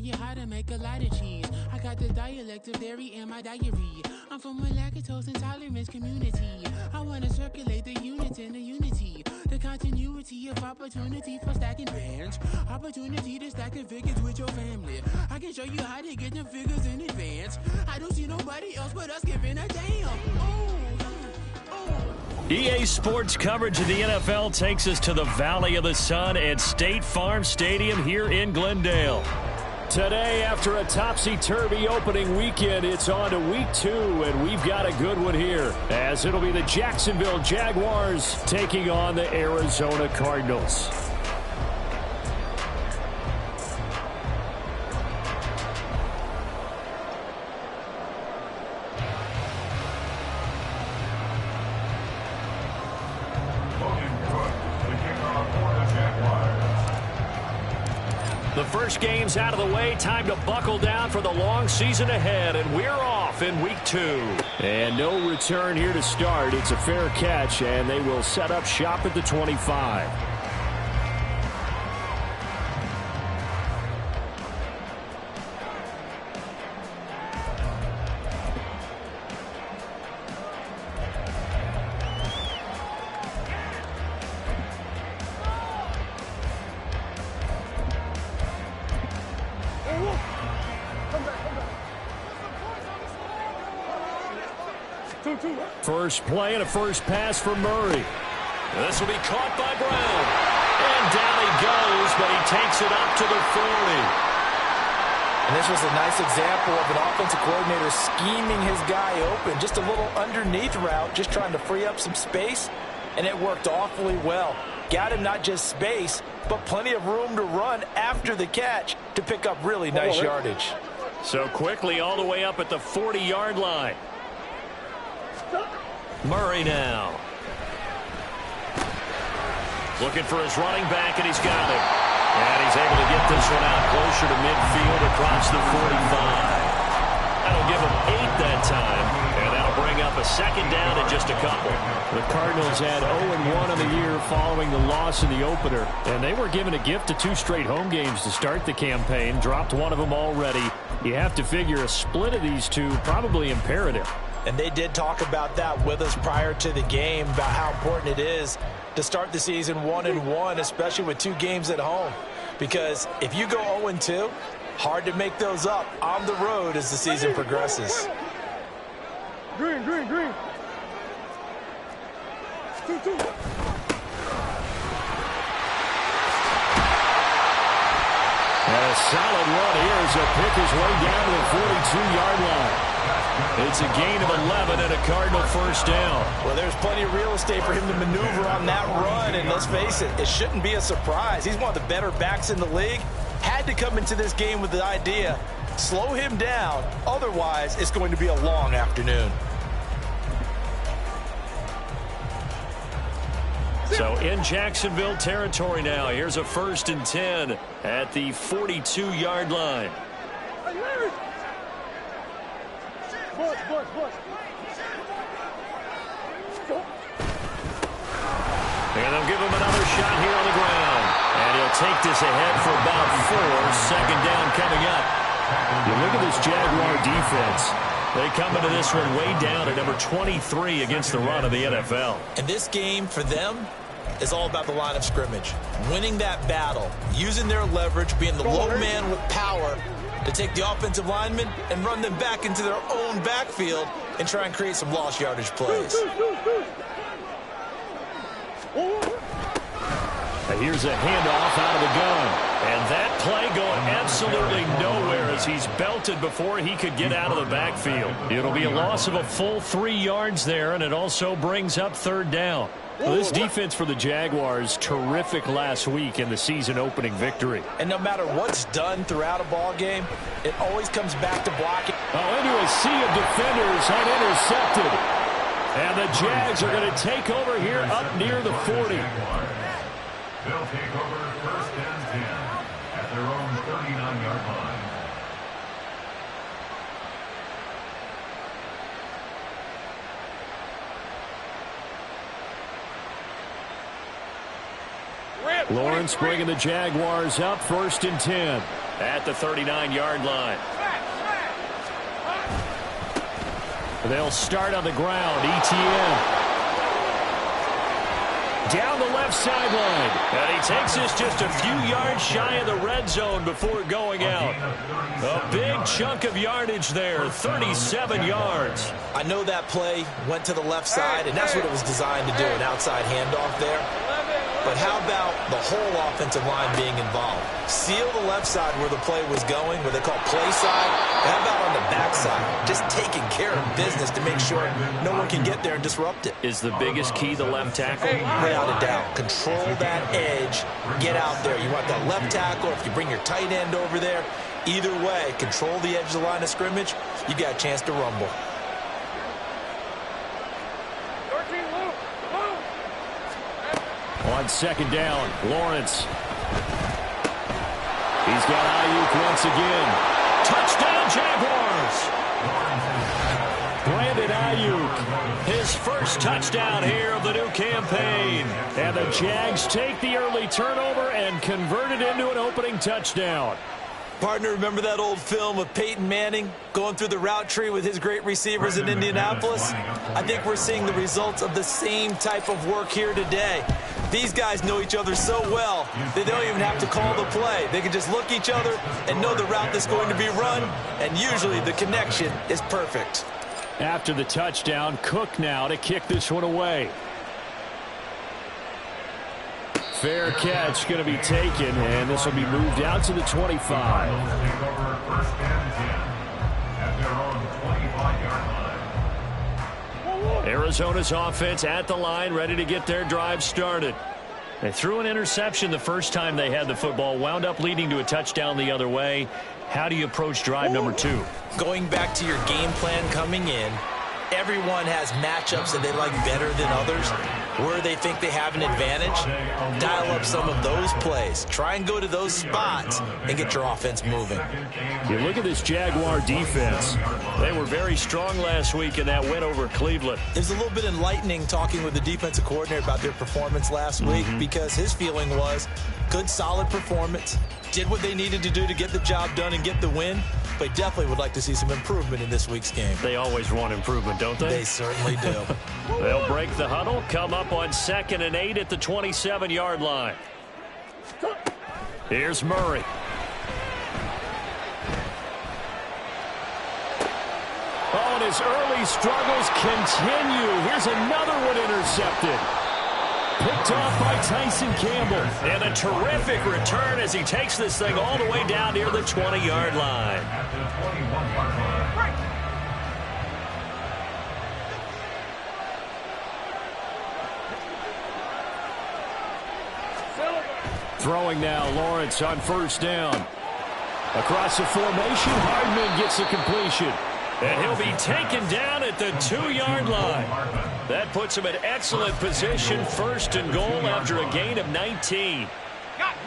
you how to make a lot of cheese. I got the dialect of dairy in my diary. I'm from a lactose intolerance community. I wanna circulate the units and the unity. The continuity of opportunity for stacking bands. Opportunity to stack the figures with your family. I can show you how to get them figures in advance. I don't see nobody else but us giving a damn. EA Sports coverage of the NFL takes us to the Valley of the Sun at State Farm Stadium here in Glendale. Today, after a topsy-turvy opening weekend, it's on to week 2, and we've got a good one here, as it'll be the Jacksonville Jaguars taking on the Arizona Cardinals. The first game's out of the way. Time to buckle down for the long season ahead, and we're off in week 2. And no return here to start. It's a fair catch, and they will set up shop at the 25. First play and a first pass for Murray. This will be caught by Brown. And down he goes, but he takes it up to the 40. And this was a nice example of an offensive coordinator scheming his guy open. Just a little underneath route, just trying to free up some space, and it worked awfully well. Got him not just space, but plenty of room to run after the catch to pick up really nice yardage. So quickly all the way up at the 40-yard line. Murray now. Looking for his running back, and he's got him. And he's able to get this one out closer to midfield across the 45. That'll give him 8 that time, and that'll bring up a second down in just a couple. The Cardinals had 0-1 on the year following the loss in the opener, and they were given a gift of 2 straight home games to start the campaign. Dropped one of them already. You have to figure a split of these two probably imperative. And they did talk about that with us prior to the game, about how important it is to start the season 1-1, especially with 2 games at home. Because if you go 0-2, hard to make those up on the road as the season progresses. Green. 2-2. And a solid run here as he'll pick his way down to the 42-yard line. It's a gain of 11 and a Cardinal first down. Well, there's plenty of real estate for him to maneuver on that run, and let's face it, it shouldn't be a surprise. He's one of the better backs in the league. Had to come into this game with the idea, slow him down, otherwise it's going to be a long afternoon. So in Jacksonville territory now, here's a 1st and 10 at the 42-yard line. And they'll give him another shot here on the ground. And he'll take this ahead for about 4. Second down coming up. You look at this Jaguar defense. They come into this one way down at number 23 against the run of the NFL. And this game for them is all about the line of scrimmage. Winning that battle, using their leverage, being the low man with power to take the offensive linemen and run them back into their own backfield and try and create some lost yardage plays. And here's a handoff out of the gun. And that play going absolutely nowhere as he's belted before he could get out of the backfield. It'll be a loss of a full 3 yards there, and it also brings up 3rd down. Well, this defense for the Jaguars, terrific last week in the season-opening victory. And no matter what's done throughout a ball game, it always comes back to blocking. Oh, into a sea of defenders and intercepted. And the Jags are going to take over here up near the 40. They'll take over 1st and 10 at their own 39-yard line. Lawrence bringing the Jaguars up 1st and 10 at the 39-yard line. They'll start on the ground. Etienne down the left sideline. And he takes us just a few yards shy of the red zone before going out. A big chunk of yardage there, 37 yards. I know that play went to the left side, and that's what it was designed to do, an outside handoff there. But how about the whole offensive line being involved? Seal the left side where the play was going, what they call play side. And how about on the back side? Just taking care of business to make sure no one can get there and disrupt it. Is the biggest key the left tackle? Without a doubt. Control that edge. Get out there. You want that left tackle. If you bring your tight end over there, either way, control the edge of the line of scrimmage, you got a chance to rumble. On 2nd down, Lawrence. He's got Ayuk once again. Touchdown, Jaguars! Brandon Ayuk, his first touchdown here of the new campaign. And the Jags take the early turnover and convert it into an opening touchdown. Partner, remember that old film of Peyton Manning going through the route tree with his great receivers in Indianapolis? I think we're seeing the results of the same type of work here today. These guys know each other so well, they don't even have to call the play. They can just look each other and know the route that's going to be run, and usually the connection is perfect. After the touchdown, Cook now to kick this one away. Fair catch going to be taken, and this will be moved out to the 25. Arizona's offense at the line, ready to get their drive started. They threw an interception the first time they had the football, wound up leading to a touchdown the other way. How do you approach drive number 2? Going back to your game plan coming in, everyone has matchups that they like better than others. Where they think they have an advantage, dial up some of those plays. Try and go to those spots and get your offense moving. You look at this Jaguar defense. They were very strong last week in that win over Cleveland. It was a little bit enlightening talking with the defensive coordinator about their performance last week because his feeling was good, solid performance, did what they needed to do to get the job done and get the win, but definitely would like to see some improvement in this week's game. They always want improvement, don't they? They certainly do. They'll break the huddle, come up on 2nd and 8 at the 27-yard line. Here's Murray. Oh, and his early struggles continue. Here's another one intercepted. Picked off by Tyson Campbell. And a terrific return as he takes this thing all the way down near the 20-yard line. Throwing now, Lawrence on 1st down. Across the formation, Hardman gets a completion. And he'll be taken down at the 2-yard line. That puts him in excellent position, 1st and goal after a gain of 19.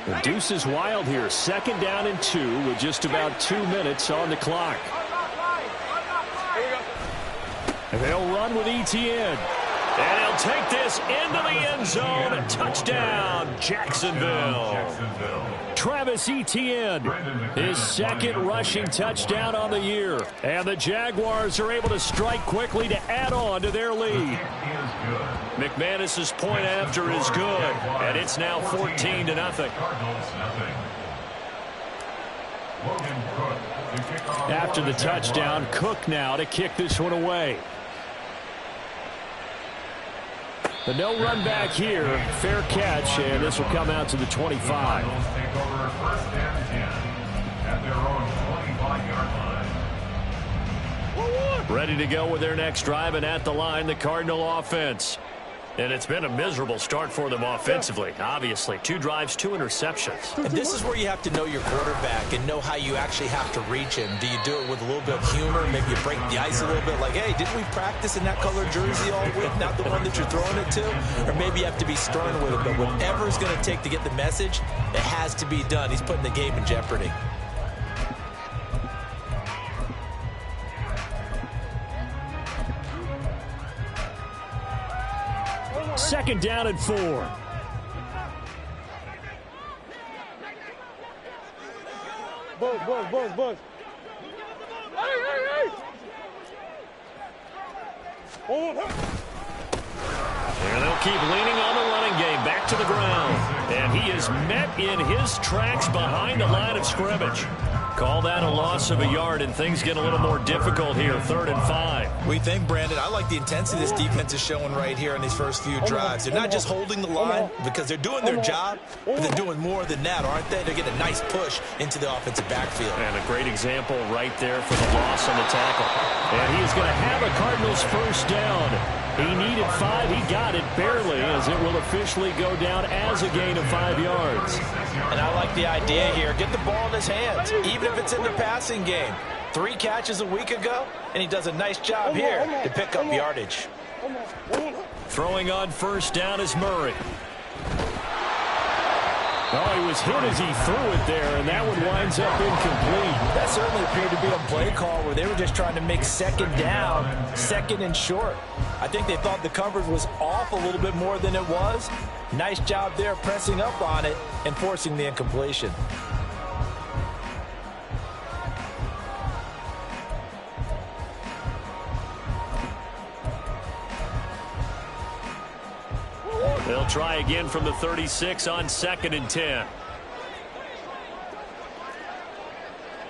The deuce is wild here. 2nd down and 2 with just about 2 minutes on the clock. And they'll run with Etienne. And he'll take this into the end zone. A touchdown, Jacksonville. Travis Etienne, his 2nd rushing touchdown on the year. And the Jaguars are able to strike quickly to add on to their lead. McManus's point after is good. And it's now 14-0. After the touchdown, Cook now to kick this one away. The no run back here, fair catch, and this will come out to the 25. Ready to go with their next drive, and at the line, the Cardinal offense. And it's been a miserable start for them offensively, obviously. 2 drives, 2 interceptions. And this is where you have to know your quarterback and know how you actually have to reach him. Do you do it with a little bit of humor? Maybe you break the ice a little bit like, hey, didn't we practice in that color jersey all week, not the one that you're throwing it to? Or maybe you have to be stern with it. But whatever it's going to take to get the message, it has to be done. He's putting the game in jeopardy. Second down and 4. Buzz. Hey! And they'll keep leaning on the running game. Back to the ground. And he is met in his tracks behind the line of scrimmage. Call that a loss of a yard, and things get a little more difficult here. 3rd and 5. We think, Brandon, I like the intensity this defense is showing right here in these first few drives. They're not just holding the line because they're doing their job, but they're doing more than that, aren't they? They're getting a nice push into the offensive backfield. And a great example right there for the loss on the tackle. And he is going to have a Cardinals first down. He needed 5. He got it barely, as it will officially go down as a gain of 5 yards. And I like the idea here. Get the ball in his hands, even if it's in the passing game. 3 catches a week ago, and he does a nice job here to pick up yardage. Throwing on first down is Murray. Oh, he was hit as he threw it there, and that one winds up incomplete. That certainly appeared to be a play call where they were just trying to make second down, second and short. I think they thought the coverage was off a little bit more than it was. Nice job there pressing up on it and forcing the incompletion. They'll try again from the 36 on 2nd and 10.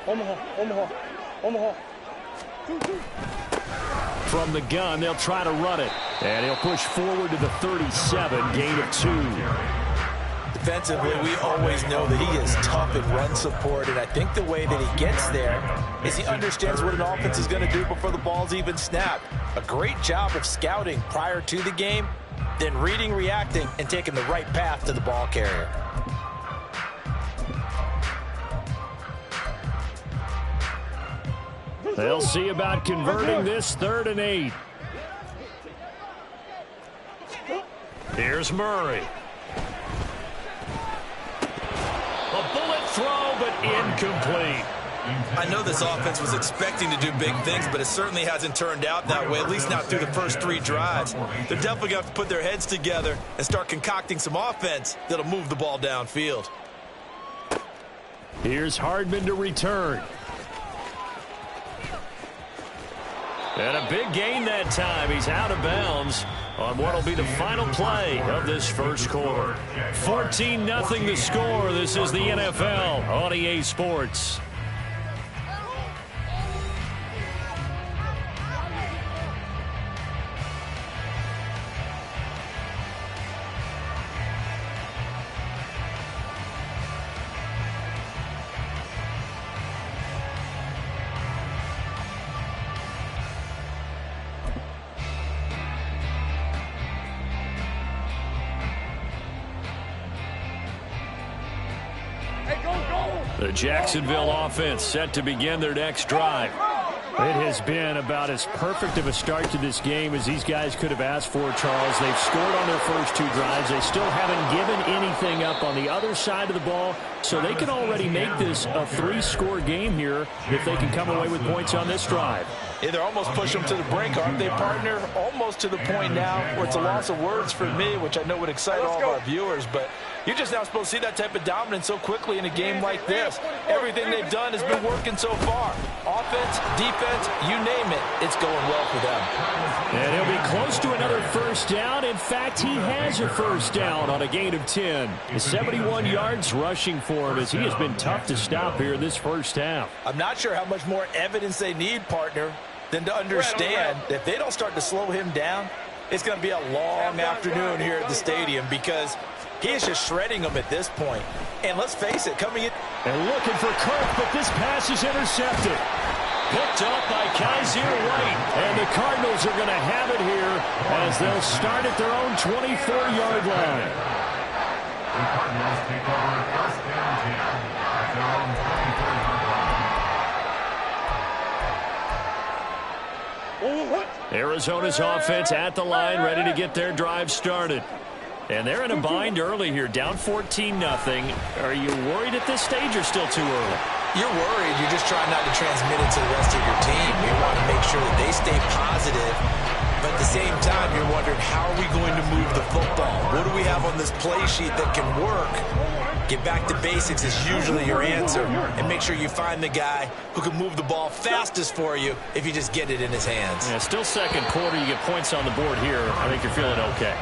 Omaha. 2. From the gun, they'll try to run it. And he'll push forward to the 37, gain of 2. Defensively, we always know that he is tough in run support, and I think the way that he gets there is he understands what an offense is going to do before the ball's even snapped. A great job of scouting prior to the game, then reading, reacting, and taking the right path to the ball carrier. They'll see about converting this 3rd and 8. Here's Murray. A bullet throw, but incomplete. I know this offense was expecting to do big things, but it certainly hasn't turned out that way, at least not through the first 3 drives. They're definitely going to have to put their heads together and start concocting some offense that'll move the ball downfield. Here's Hardman to return. And a big gain that time. He's out of bounds on what will be the final play of this first quarter. 14-0 the score. This is the NFL on EA Sports. The Jacksonville offense set to begin their next drive. It has been about as perfect of a start to this game as these guys could have asked for, Charles. They've scored on their first 2 drives. They still haven't given anything up on the other side of the ball, so they can already make this a 3-score game here if they can come away with points on this drive. Yeah, they're almost pushing them to the brink, aren't they, partner? Almost to the point now where it's a loss of words for me, which I know would excite all of our viewers, but you're just not supposed to see that type of dominance so quickly in a game like this. Everything they've done has been working so far. Offense, defense, you name it, it's going well for them. And he'll be close to another first down. In fact, he has a first down on a gain of 10. 71 yards rushing for him as he has been tough to stop here in this first half. I'm not sure how much more evidence they need, partner, than to understand that if they don't start to slow him down, it's going to be a long afternoon here at the stadium because he is just shredding them at this point. And let's face it, coming in and looking for Kirk, but this pass is intercepted. Picked up by Kaiser White. And the Cardinals are going to have it here as they'll start at their own 24-yard line. The Cardinals take over 1st and 10 at their own 24-yard line. Arizona's offense at the line, ready to get their drive started. And they're in a bind early here, down 14-0. Are you worried at this stage or still too early? You're worried. You're just trying not to transmit it to the rest of your team. You want to make sure that they stay positive but at the same time, you're wondering, how are we going to move the football? What do we have on this play sheet that can work? Get back to basics is usually your answer, and make sure you find the guy who can move the ball fastest for you if you just get it in his hands. Yeah, still second quarter. You get points on the board here. I think you're feeling okay.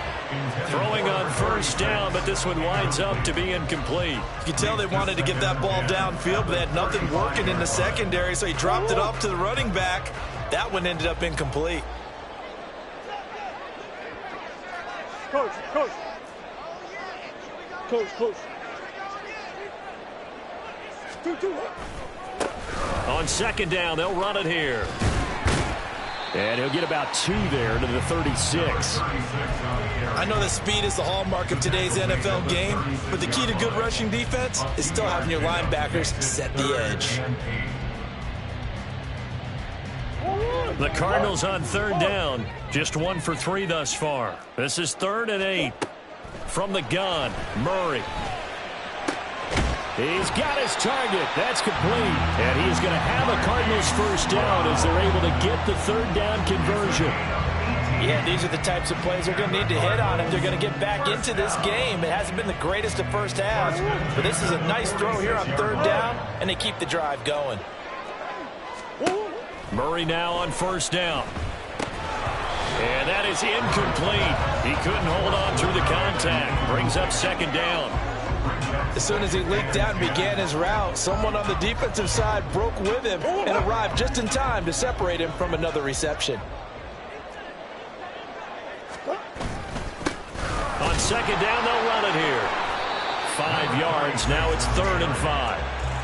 Throwing on first down, but this one winds up to be incomplete. You can tell they wanted to get that ball downfield, but they had nothing working in the secondary, so he dropped it off to the running back. That one ended up incomplete. Coach. On second down, they'll run it here. And he'll get about 2 there to the 36. I know that speed is the hallmark of today's NFL game, but the key to good rushing defense is still having your linebackers set the edge. The Cardinals on third down. Just 1 for 3 thus far. This is 3rd and 8. From the gun, Murray. He's got his target. That's complete. And he's going to have a Cardinals first down as they're able to get the third down conversion. Yeah, these are the types of plays they're going to need to hit on if they're going to get back into this game. It hasn't been the greatest of first halves, but this is a nice throw here on third down, and they keep the drive going. Murray now on first down. And that is incomplete. He couldn't hold on through the contact. Brings up second down. As soon as he leaked out and began his route, someone on the defensive side broke with him and arrived just in time to separate him from another reception. On second down, they'll run it here. 5 yards. Now it's 3rd and 5.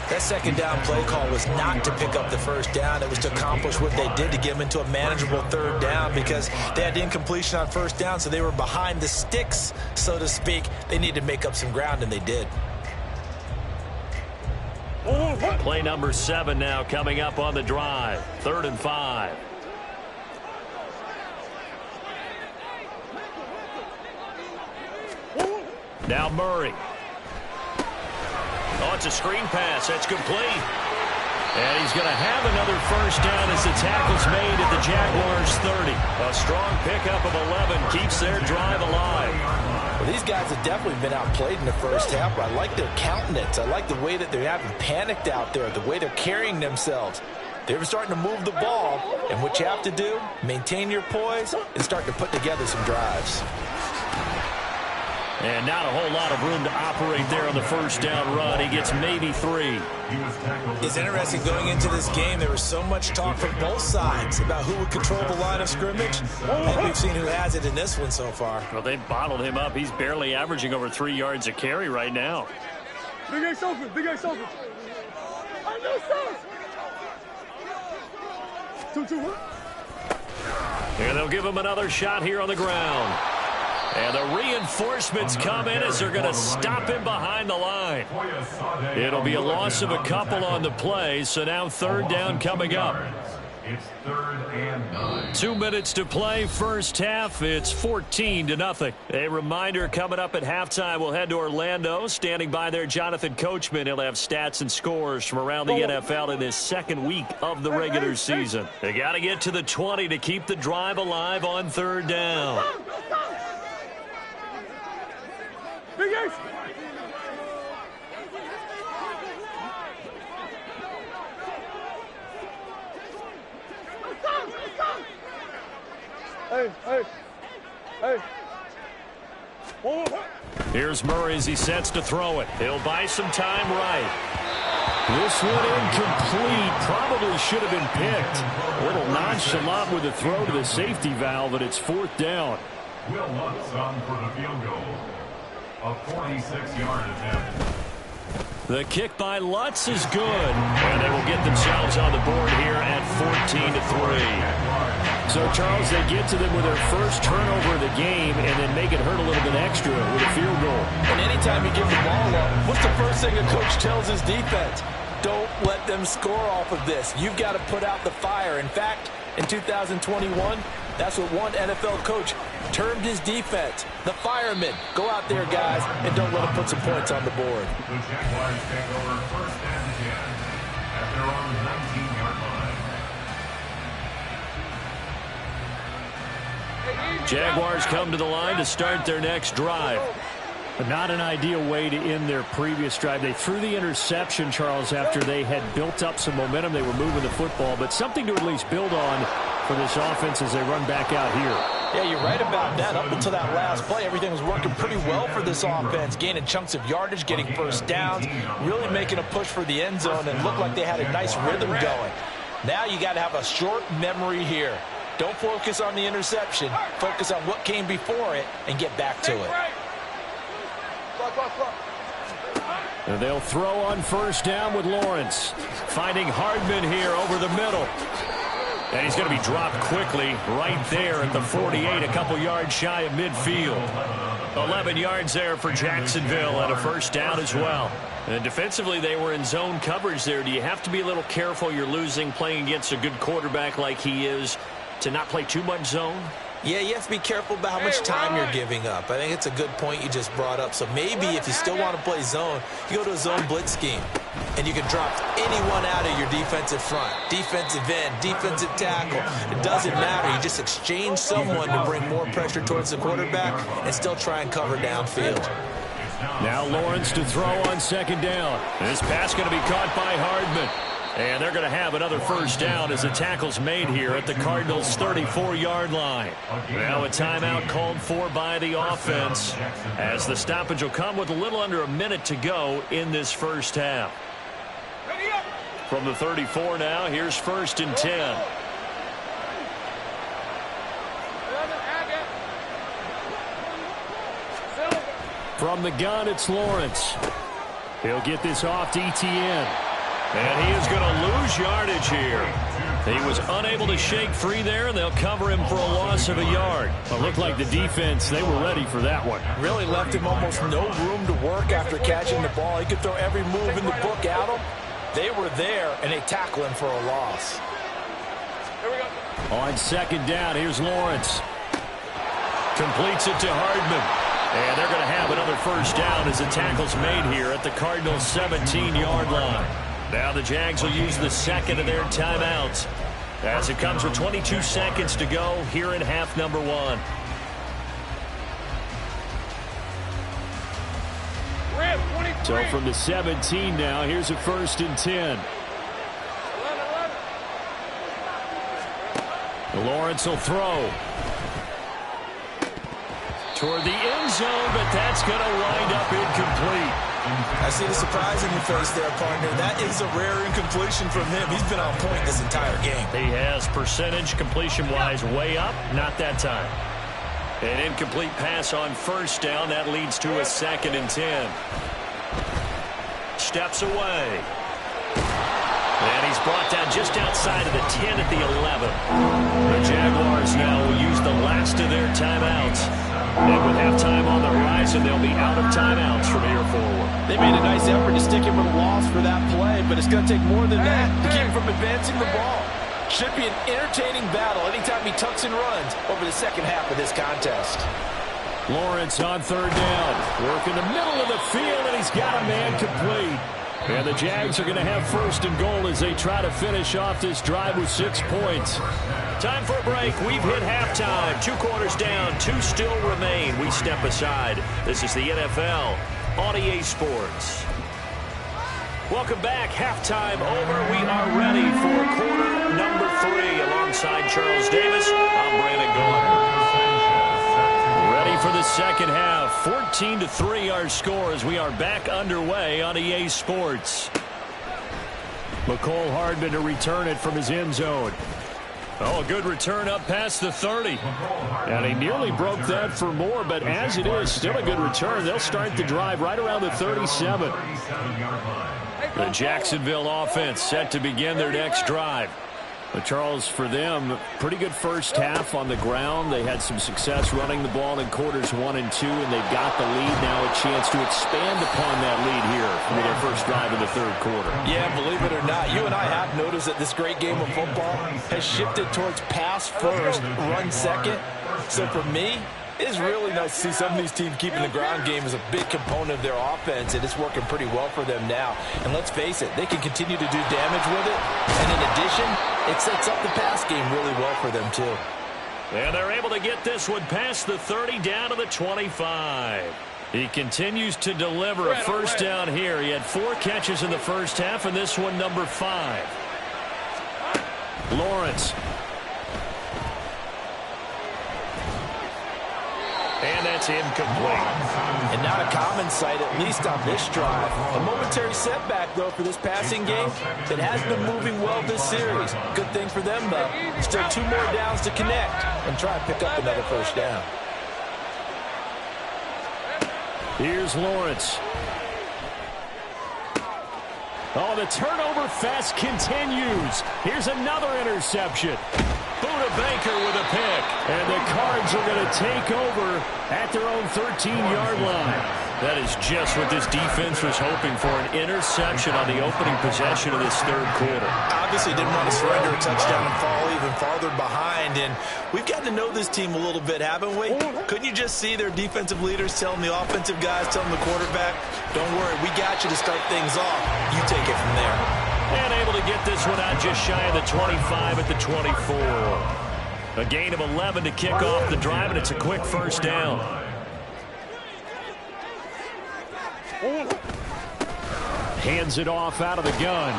That second down play call was not to pick up the first down. It was to accomplish what they did to get them into a manageable third down because they had incompletion on first down, so they were behind the sticks, so to speak. They needed to make up some ground, and they did. Play number 7 now coming up on the drive. 3rd and 5. Now Murray. Oh, it's a screen pass. That's complete. And he's going to have another first down as the tackle's made at the Jaguars 30. A strong pickup of 11 keeps their drive alive. Well, these guys have definitely been outplayed in the first half, but I like their countenance. I like the way that they haven't panicked out there, the way they're carrying themselves. They're starting to move the ball, and what you have to do, maintain your poise and start to put together some drives. And not a whole lot of room to operate there on the first down run. He gets maybe 3. It's interesting going into this game. There was so much talk from both sides about who would control the line of scrimmage. And we've seen who has it in this one so far. Well, they bottled him up. He's barely averaging over 3 yards a carry right now. Big Ace open. I know, sir. 2-2. And they'll give him another shot here on the ground. And the reinforcements come in as they're going to stop him behind the line. It'll be a loss of a couple on the play, so now third down coming up. It's 3rd and 9. 2 minutes to play, first half. It's 14-0. A reminder coming up at halftime, we'll head to Orlando. Standing by there, Jonathan Coachman. He'll have stats and scores from around the NFL in this second week of the regular season. They got to get to the 20 to keep the drive alive on third down. Big Ace. Hey. Here's Murray as he sets to throw it. He'll buy some time right. This one incomplete. Probably should have been picked. A little nonchalant with the throw to the safety valve, but it's 4th down. Will Lutz on for the field goal. A 46-yard attempt. The kick by Lutz is good. And they will get themselves on the board here at 14-3. So, Charles, they get to them with their first turnover of the game and then make it hurt a little bit extra with a field goal. And anytime you give the ball up, what's the first thing a coach tells his defense? Don't let them score off of this. You've got to put out the fire. In fact, in 2021, that's what one NFL coach termed his defense, the firemen. Go out there, guys, and don't let them put some points on the board. The Jaguars take over 1st and 10 at their own 19-yard line. Jaguars come to the line to start their next drive. But not an ideal way to end their previous drive. They threw the interception, Charles, after they had built up some momentum. They were moving the football, but something to at least build on for this offense as they run back out here. Yeah, you're right about that. Up until that last play, everything was working pretty well for this offense, gaining chunks of yardage, getting first downs, really making a push for the end zone, and looked like they had a nice rhythm going. Now you got to have a short memory here. Don't focus on the interception. Focus on what came before it and get back to it. And they'll throw on first down with Lawrence. Finding Hardman here over the middle. And he's going to be dropped quickly right there at the 48, a couple yards shy of midfield. 11 yards there for Jacksonville and a first down as well. And defensively, they were in zone coverage there. Do you have to be a little careful? You're losing playing against a good quarterback like he is to not play too much zone? Yeah, you have to be careful about how much time you're giving up. I think it's a good point you just brought up. So maybe if you still want to play zone, you go to a zone blitz scheme. And you can drop anyone out of your defensive front. Defensive end, defensive tackle. It doesn't matter. You just exchange someone to bring more pressure towards the quarterback and still try and cover downfield. Now Lawrence to throw on second down. This pass going to be caught by Hardman. And they're going to have another first down as the tackle's made here at the Cardinals' 34-yard line. Now a timeout called for by the offense as the stoppage will come with a little under a minute to go in this first half. From the 34 now, here's first and 10. From the gun, it's Lawrence. He'll get this off to Etienne. And he is going to lose yardage here. He was unable to shake free there, and they'll cover him for a loss of a yard. It looked like the defense, they were ready for that one. Really left him almost no room to work after catching the ball. He could throw every move in the book at him. They were there, and they tackle him for a loss. Here we go. On second down, here's Lawrence. Completes it to Hardman. And they're going to have another first down as the tackle's made here at the Cardinals' 17-yard line. Now the Jags will use the second of their timeouts as it comes with 22 seconds to go here in half number one. So from the 17 now, here's a first and 10. Lawrence will throw toward the end zone, but that's going to wind up incomplete. I see the surprise in your face there, partner. That is a rare incompletion from him. He's been on point this entire game. He has percentage completion-wise way up, not that time. An incomplete pass on first down. That leads to a second and 10. Steps away. And he's brought down just outside of the 10 at the 11. The Jaguars now will use the last of their timeouts. And with halftime on the horizon, they'll be out of timeouts from here forward. They made a nice effort to stick him with a loss for that play, but it's going to take more than that to keep him from advancing the ball. Should be an entertaining battle anytime he tucks and runs over the second half of this contest. Lawrence on third down. Work in the middle of the field, and he's got a man complete. And the Jags are going to have first and goal as they try to finish off this drive with 6 points. Time for a break. We've hit halftime. 2 quarters down. 2 still remain. We step aside. This is the NFL on EA Sports. Welcome back. Halftime over. We are ready for quarter number 3. Alongside Charles Davis, I'm Brandon Gaudin. Ready for the second half. 14-3 our score as we are back underway on EA Sports. McCole Hardman to return it from his end zone. Oh, a good return up past the 30. And he nearly broke that for more, but as it is, still a good return. They'll start the drive right around the 37. The Jacksonville offense set to begin their next drive. But Charles, for them, pretty good first half on the ground. They had some success running the ball in quarters 1 and 2, and they've got the lead now, a chance to expand upon that lead here for their first drive in the third quarter. Yeah, believe it or not, you and I have noticed that this great game of football has shifted towards pass first, run second. So for me, it's really nice to see some of these teams keeping the ground game as a big component of their offense, and it's working pretty well for them now. And let's face it, they can continue to do damage with it. And in addition, it sets up the pass game really well for them, too. And they're able to get this one past the 30 down to the 25. He continues to deliver a first down here. He had 4 catches in the first half, and this one number 5. Lawrence. And that's incomplete. And not a common sight, at least on this drive. A momentary setback, though, for this passing game. It has been moving well this series. Good thing for them, though. Still 2 more downs to connect and try and pick up another first down. Here's Lawrence. Oh, the turnover fest continues. Here's another interception. Buda Baker with a pick. And the Cards are going to take over at their own 13-yard line. That is just what this defense was hoping for, an interception on the opening possession of this third quarter. Obviously didn't want to surrender a touchdown and fall even farther behind. And we've gotten to know this team a little bit, haven't we? Couldn't you just see their defensive leaders telling the offensive guys, telling the quarterback, don't worry, we got you to start things off. You take it from there. And able to get this one out just shy of the 25 at the 24. A gain of 11 to kick off the drive, and it's a quick first down. Hands it off out of the gun.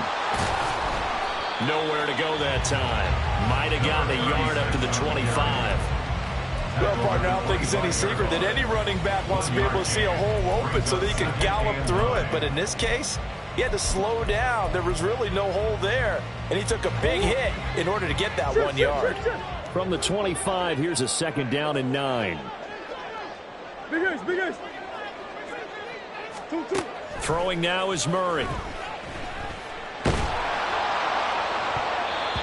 Nowhere to go that time. Might have gotten a yard up to the 25. Well, partner, I don't think it's any secret that any running back wants to be able to see a hole open so that he can gallop through it. But in this case, he had to slow down. There was really no hole there, and he took a big hit in order to get that 1 yard. From the 25, here's a second down and 9. Big ace. 2. Throwing now is Murray.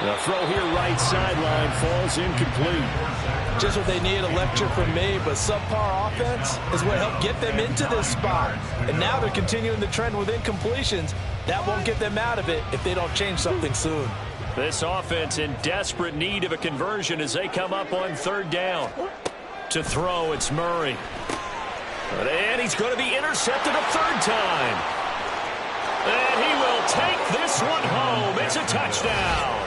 The throw here right sideline falls incomplete. Just what they need, a lecture from me, but subpar offense is what helped get them into this spot. And now they're continuing the trend with incompletions. That won't get them out of it if they don't change something soon. This offense in desperate need of a conversion as they come up on third down. To throw, it's Murray. And he's going to be intercepted a third time. And he will take this one home. It's a touchdown.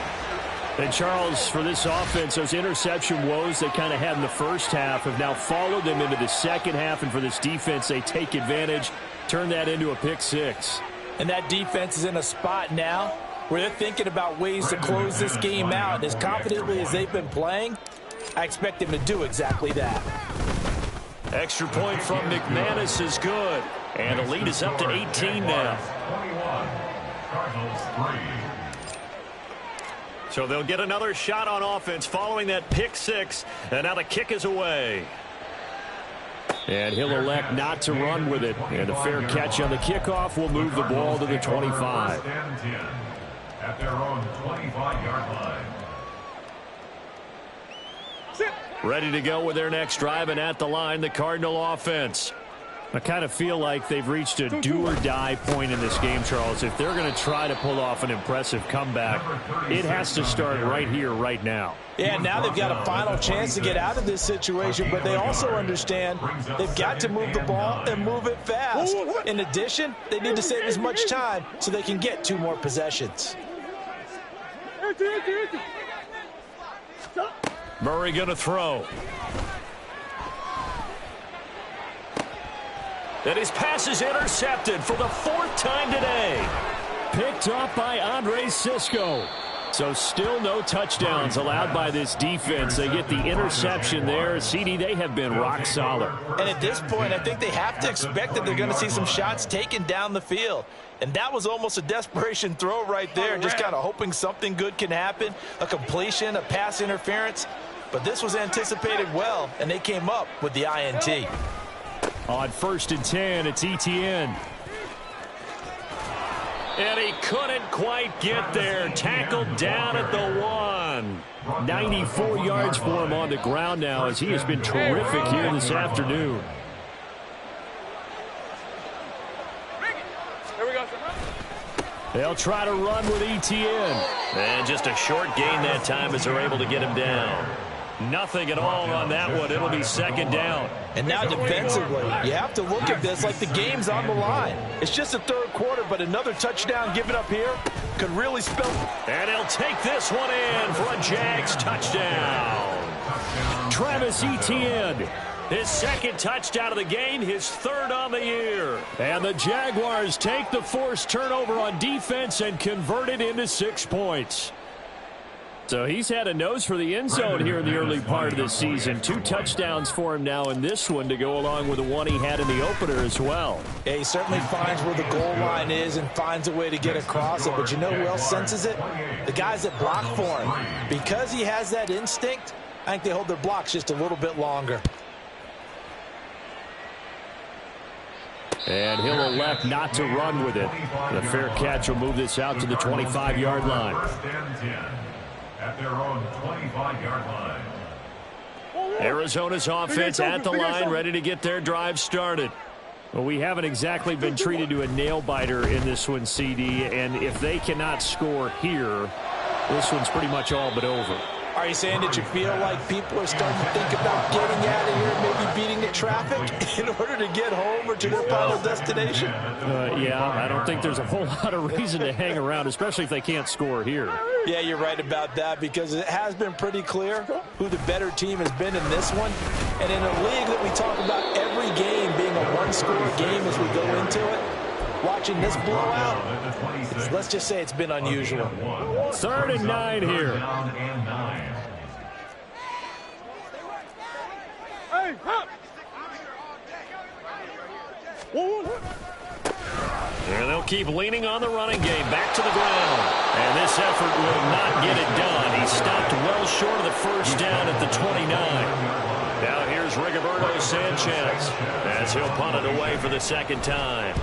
And, Charles, for this offense, those interception woes they kind of had in the first half have now followed them into the second half. And for this defense, they take advantage, turn that into a pick 6. And that defense is in a spot now where they're thinking about ways to close this game out. As confidently as they've been playing, I expect them to do exactly that. Extra point from McManus is good. And the lead is up to 18 now. So they'll get another shot on offense following that pick 6. And now the kick is away. And he'll elect not to run with it. And a fair catch on the kickoff will move the ball to the 25. At their own 25-yard line. Ready to go with their next drive, and at the line, the Cardinal offense. I kind of feel like they've reached a do-or-die point in this game, Charles. If they're going to try to pull off an impressive comeback, it has to start right here, right now. Yeah, now they've got a final chance to get out of this situation, but they also understand they've got to move the ball and move it fast. In addition, they need to save as much time so they can get 2 more possessions. Murray going to throw. And his pass is intercepted for the 4th time today. Picked up by Andre Cisco. So still no touchdowns allowed by this defense. They get the interception there. CD, they have been rock solid. And at this point, I think they have to expect that they're going to see some shots taken down the field. And that was almost a desperation throw right there, just kind of hoping something good can happen, a completion, a pass interference. But this was anticipated well, and they came up with the INT. On 1st and 10, it's Etienne. And he couldn't quite get there. Tackled down at the 1. 94 yards for him on the ground now as he has been terrific here this afternoon. They'll try to run with Etienne. And just a short gain that time as they're able to get him down. Nothing at all on that one. It'll be 2nd down. And now defensively, you have to look at this like the game's on the line. It's just the 3rd quarter, but another touchdown given up here could really spell. And he'll take this one in for a Jags touchdown. Travis Etienne. His second touchdown of the game, his third on the year. And the Jaguars take the forced turnover on defense and convert it into 6 points. So he's had a nose for the end zone here in the early part of the season. 2 touchdowns for him now in this one to go along with the one he had in the opener as well. Yeah, he certainly finds where the goal line is and finds a way to get across it. But you know who else senses it? The guys that block for him. Because he has that instinct, I think they hold their blocks just a little bit longer. And he'll elect not to run with it. The fair catch will move this out to the 25-yard line. First and 10 at their own 25-yard line. Arizona's offense at the line, ready to get their drive started. Well, we haven't exactly been treated to a nail-biter in this one, CD, and if they cannot score here, this one's pretty much all but over. Are you saying that you feel like people are starting to think about getting out of here and maybe beating the traffic in order to get home or to their final destination? Yeah, I don't think there's a whole lot of reason to hang around, especially if they can't score here. Yeah, you're right about that, because it has been pretty clear who the better team has been in this one. And in a league that we talk about every game being a one-score game as we go into it, watching this blowout, let's just say it's been unusual. 3rd and 9 here. Hey, hop! And they'll keep leaning on the running game. Back to the ground. And this effort will not get it done. He stopped well short of the first down at the 29. Now here's Rigoberto Sanchez as he'll punt it away for the second time.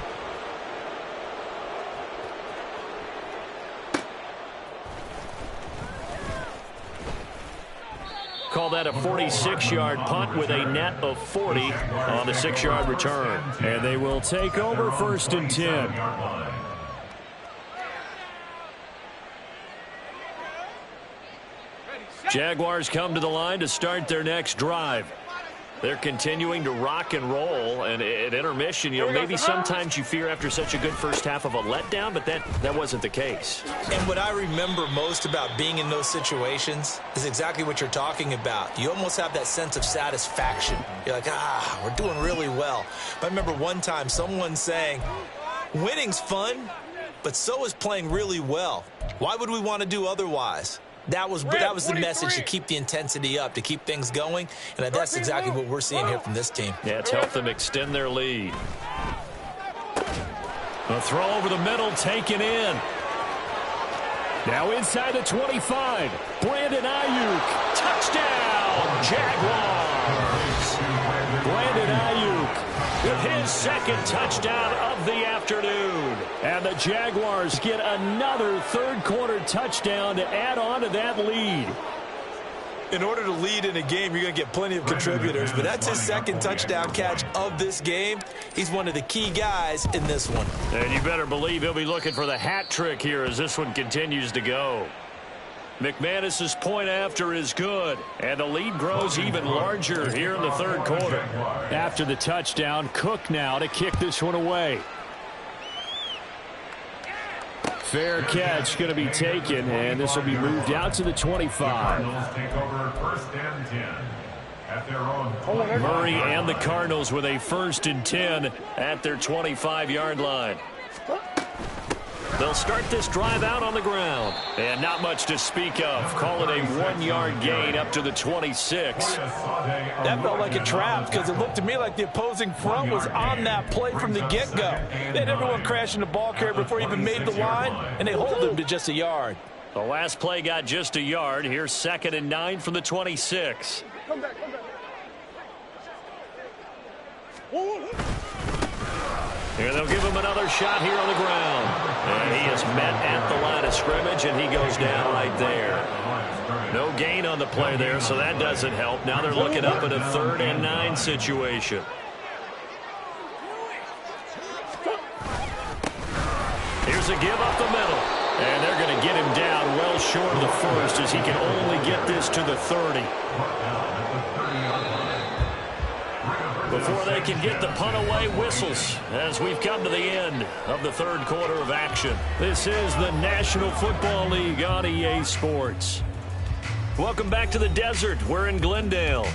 Call that a 46-yard punt with a net of 40 on the 6-yard return. And they will take over 1st and 10. Jaguars come to the line to start their next drive. They're continuing to rock and roll, and at intermission, you know, maybe sometimes you fear after such a good first half of a letdown, but that wasn't the case. And what I remember most about being in those situations is exactly what you're talking about. You almost have that sense of satisfaction. You're like, we're doing really well. But I remember one time someone saying, winning's fun, but so is playing really well. Why would we want to do otherwise? That was the message, to keep the intensity up, to keep things going, and that's exactly what we're seeing here from this team. Yeah, it's helped them extend their lead. A throw over the middle, taken in. Now inside the 25, Brandon Ayuk. Touchdown, Jaguars! Brandon Ayuk with his second touchdown of the afternoon. And the Jaguars get another third-quarter touchdown to add on to that lead. In order to lead in a game, you're going to get plenty of contributors, but that's his second touchdown catch of this game. He's one of the key guys in this one. And you better believe he'll be looking for the hat trick here as this one continues to go. McManus's point after is good, and the lead grows even larger here in the third quarter. After the touchdown, Cook now to kick this one away. Fair catch going to be taken, and this will be moved out to the 25. Take over 1st and 10 at their own. Murray and the Cardinals with a 1st and 10 at their 25-yard line. They'll start this drive out on the ground. And not much to speak of. Call it a 1-yard gain up to the 26. That felt like a trap, because it looked to me like the opposing front was on that play from the get-go. They had everyone crashing the ball carrier before he even made the line, and they hold him to just a yard. The last play got just a yard. Here's 2nd and 9 from the 26. Come back. Here they'll give him another shot here on the ground. And he is met at the line of scrimmage, and he goes down right there. No gain on the play there, so that doesn't help. Now they're looking up at a 3rd and 9 situation. Here's a give up the middle. And they're going to get him down well short of the first, as he can only get this to the 30. Before they can get the punt away, whistles as we've come to the end of the third quarter of action. This is the National Football League on EA Sports. Welcome back to the desert. We're in Glendale.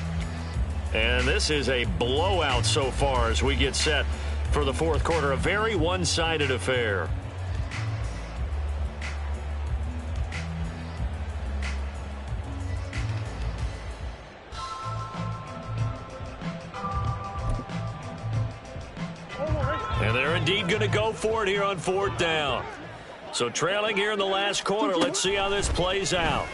And this is a blowout so far as we get set for the fourth quarter. A very one-sided affair. And they're indeed going to go for it here on fourth down. So trailing here in the last quarter. Let's see how this plays out.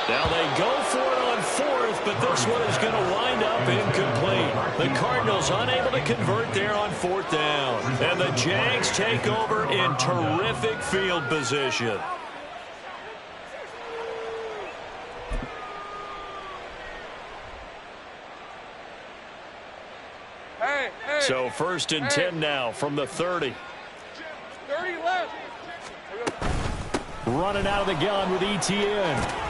Now they go for it on fourth, but this one is going to wind up incomplete. The Cardinals unable to convert there on fourth down. And the Jags take over in terrific field position. So first and 10 now from the 30. 30 left. Running out of the gun with ETN.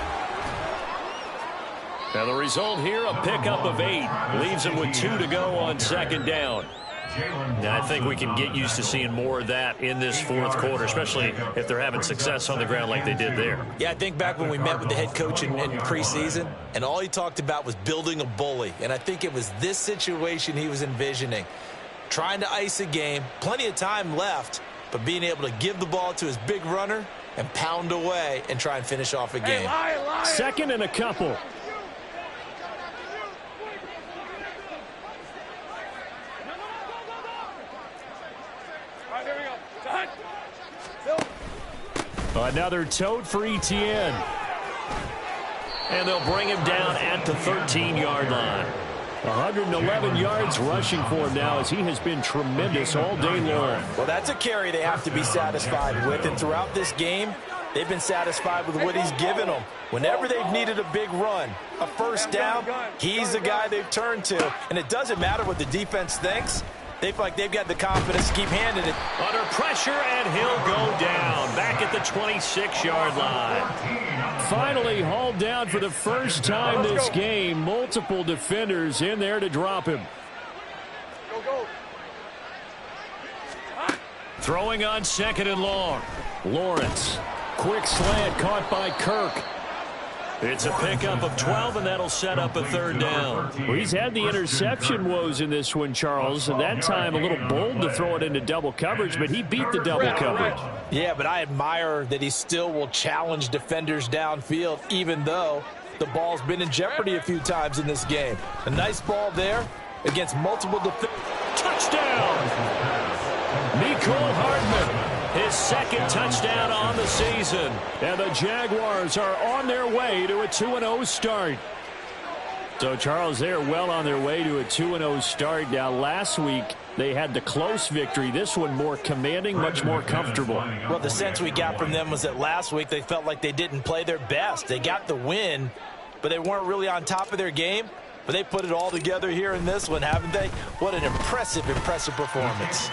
Now the result here, a pickup of 8. Leaves them with 2 to go on second down. And I think we can get used to seeing more of that in this fourth quarter, especially if they're having success on the ground like they did there. Yeah, I think back when we met with the head coach in preseason, and all he talked about was building a bully. And I think it was this situation he was envisioning. Trying to ice a game, plenty of time left, but being able to give the ball to his big runner and pound away and try and finish off a game. Second and a couple. Another tote for ETN. And they'll bring him down at the 13-yard line. 111 yards rushing for him now as he has been tremendous all day long. Well, that's a carry they have to be satisfied with. And throughout this game, they've been satisfied with what he's given them. Whenever they've needed a big run, a first down, he's the guy they've turned to. And it doesn't matter what the defense thinks. They feel like they've got the confidence to keep handing it. Under pressure, and he'll go down. Back at the 26-yard line. Finally hauled down for the first time this game. Multiple defenders in there to drop him. Throwing on second and long. Lawrence. Quick slant caught by Kirk. It's a pickup of 12, and that'll set up a third down. Well, he's had the interception woes in this one, Charles, and that time a little bold to throw it into double coverage, but he beat the double coverage. Yeah, but I admire that he still will challenge defenders downfield, even though the ball's been in jeopardy a few times in this game. A nice ball there against multiple defenders. Touchdown! Mecole Hardman. His second touchdown on the season. And the Jaguars are on their way to a 2-0 start. So, Charles, they're well on their way to a 2-0 start. Now, last week, they had the close victory. This one more commanding, much more comfortable. Well, the sense we got from them was that last week they felt like they didn't play their best. They got the win, but they weren't really on top of their game. But they put it all together here in this one, haven't they? What an impressive performance.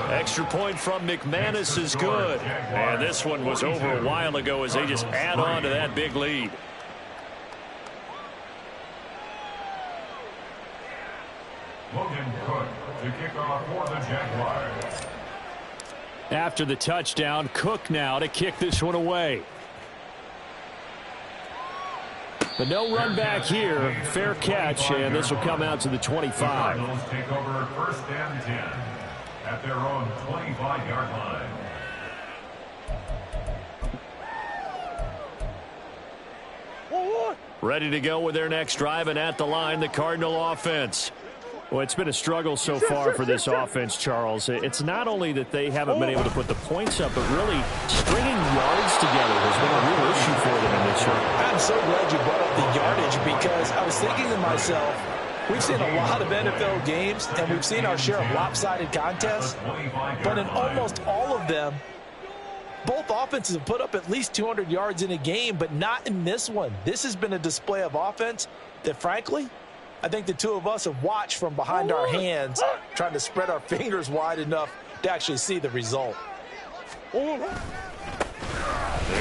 Extra point from McManus is good. And this one was over a while ago as they just add on to that big lead. Logan Cook to kick off for the Jaguars. After the touchdown, Cook now to kick this one away. But no run back here. Fair catch, and this will come out to the 25. The Cardinals take over first and 10 at their own 25-yard line. Ready to go with their next drive, and at the line, the Cardinal offense. Well, it's been a struggle so far for this offense, Charles. It's not only that they haven't been able to put the points up, but really stringing yards together has been a real issue for them in this one. I'm so glad you brought up the yardage because I was thinking to myself, we've seen a lot of NFL games, and we've seen our share of lopsided contests, but in almost all of them, both offenses have put up at least 200 yards in a game, but not in this one. This has been a display of offense that, frankly, I think the two of us have watched from behind our hands, trying to spread our fingers wide enough to actually see the result. And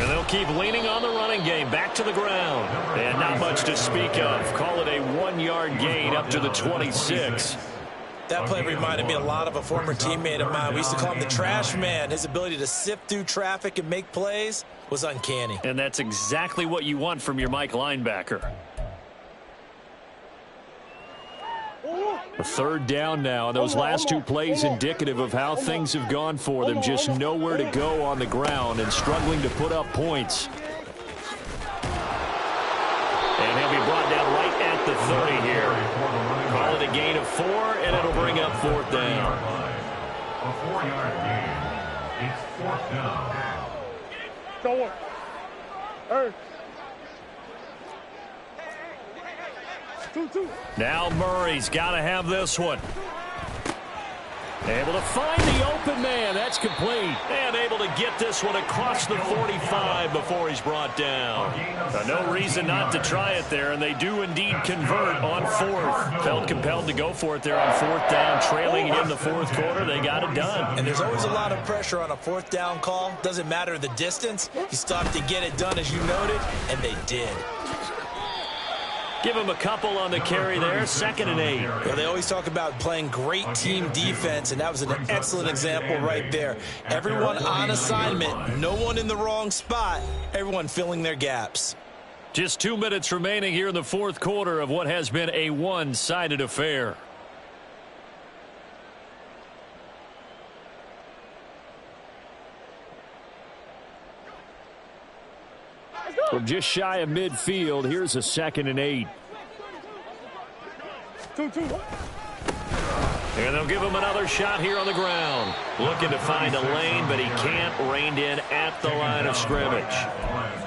they'll keep leaning on the running game. Back to the ground. And not much to speak of. Call it a 1-yard gain up to the 26. That play reminded me a lot of a former teammate of mine. We used to call him the trash man. His ability to sift through traffic and make plays was uncanny. And that's exactly what you want from your Mike linebacker. A third down now. Those last two plays indicative of how things have gone for them. Just nowhere to go on the ground and struggling to put up points. And he'll be brought down right at the 30 here. Call it a gain of 4, and it'll bring up 4th down. A 4-yard gain. It's 4th down. Go on. Now Murray's got to have this one. Able to find the open man. That's complete. And able to get this one across the 45 before he's brought down. No reason not to try it there, and they do indeed convert on 4th. Felt compelled to go for it there on 4th down, trailing in the 4th quarter. They got it done. And there's always a lot of pressure on a 4th down call. Doesn't matter the distance. You stop to get it done, as you noted, and they did. Give him a couple on the carry there. 2nd and 8. Well, they always talk about playing great team defense, and that was an excellent example right there. Everyone on assignment, no one in the wrong spot, everyone filling their gaps. Just 2 minutes remaining here in the 4th quarter of what has been a one-sided affair. From just shy of midfield, here's a 2nd and 8. 2-2. And they'll give him another shot here on the ground. Looking to find a lane, but he can't. Reined in at the line of scrimmage.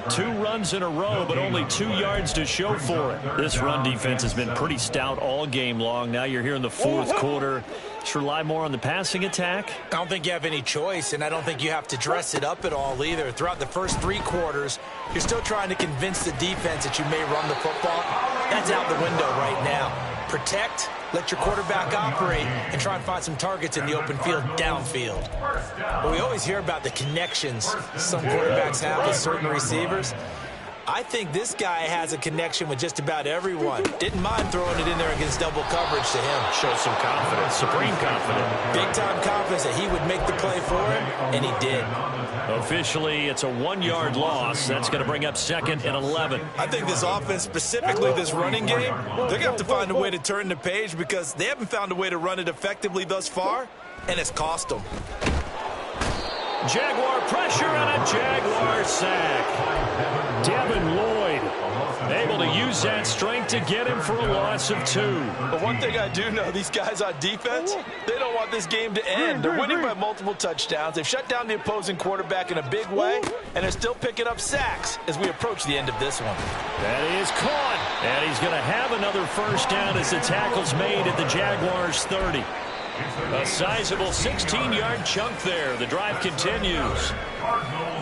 2 runs in a row, but only 2 yards to show for it. This run defense has been pretty stout all game long. Now you're here in the 4th quarter. Just rely more on the passing attack. I don't think you have any choice, and I don't think you have to dress it up at all either. Throughout the first 3 quarters, you're still trying to convince the defense that you may run the football. That's out the window right now. Protect, let your quarterback operate, and try and find some targets in the open field downfield. But we always hear about the connections some quarterbacks have with certain receivers. I think this guy has a connection with just about everyone. Didn't mind throwing it in there against double coverage to him. Shows some confidence, supreme confidence. Big-time confidence that he would make the play for him, and he did. Officially, it's a 1-yard loss. That's going to bring up 2nd and 11. I think this offense, specifically this running game, they're going to have to find a way to turn the page because they haven't found a way to run it effectively thus far, and it's cost them. Jaguar pressure and a Jaguar sack. Devin Lloyd able to use that strength to get him for a loss of 2. But one thing I do know, these guys on defense, they don't want this game to end. They're winning by multiple touchdowns. They've shut down the opposing quarterback in a big way, and they're still picking up sacks as we approach the end of this one. That is caught, and he's going to have another first down as the tackle's made at the Jaguars' 30. A sizable 16-yard chunk there. The drive continues.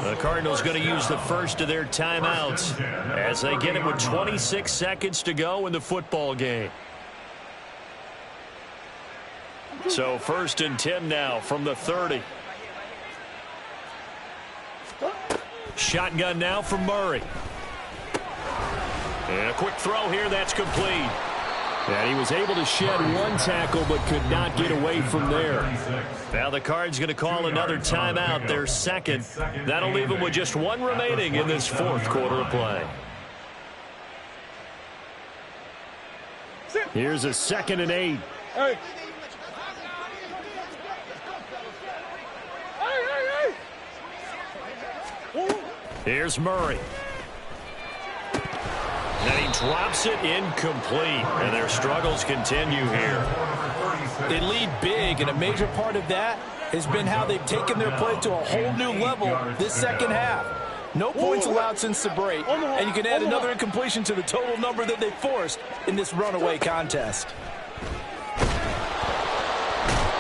The Cardinals going to use the first of their timeouts as they get it with 26 seconds to go in the football game. So 1st and 10 now from the 30. Shotgun now from Murray. And a quick throw here. That's complete. And he was able to shed 1 tackle but could not get away from there. Now the Cards going to call another timeout, their 2nd. That'll leave them with just 1 remaining in this 4th quarter of play. Here's a 2nd and 8. Hey. Here's Murray. And he drops it incomplete, and their struggles continue here. They lead big, and a major part of that has been how they've taken their play to a whole new level this second half. No points allowed since the break, and you can add another incompletion to the total number that they forced in this runaway contest.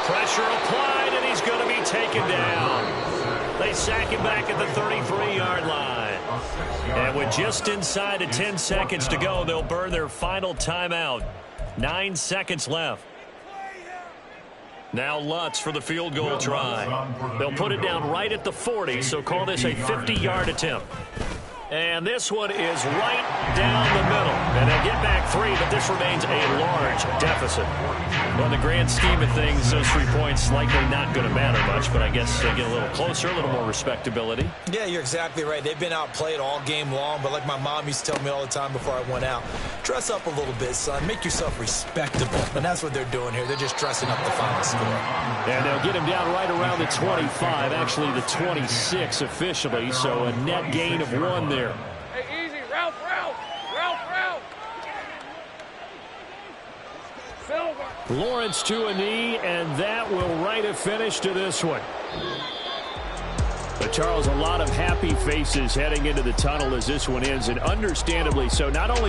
Pressure applied, and he's going to be taken down. They sack him back at the 33-yard line. And with just inside of 10 seconds to go, they'll burn their final timeout. 9 seconds left. Now Lutz for the field goal try. They'll put it down right at the 40, so call this a 50-yard attempt. And this one is right down the middle. And they'll get back 3, but this remains a large deficit. Well, in the grand scheme of things, those 3 points likely not going to matter much, but I guess they get a little closer, a little more respectability. Yeah, you're exactly right. They've been outplayed all game long, but like my mom used to tell me all the time before I went out, dress up a little bit, son. Make yourself respectable. And that's what they're doing here. They're just dressing up the final score. And they'll get him down right around the 25, actually the 26 officially, so a net gain of 1 there. Hey, easy. Ralph. Silver. Lawrence to a knee, and that will write a finish to this one. But Charles, a lot of happy faces heading into the tunnel as this one ends, and understandably so. Not only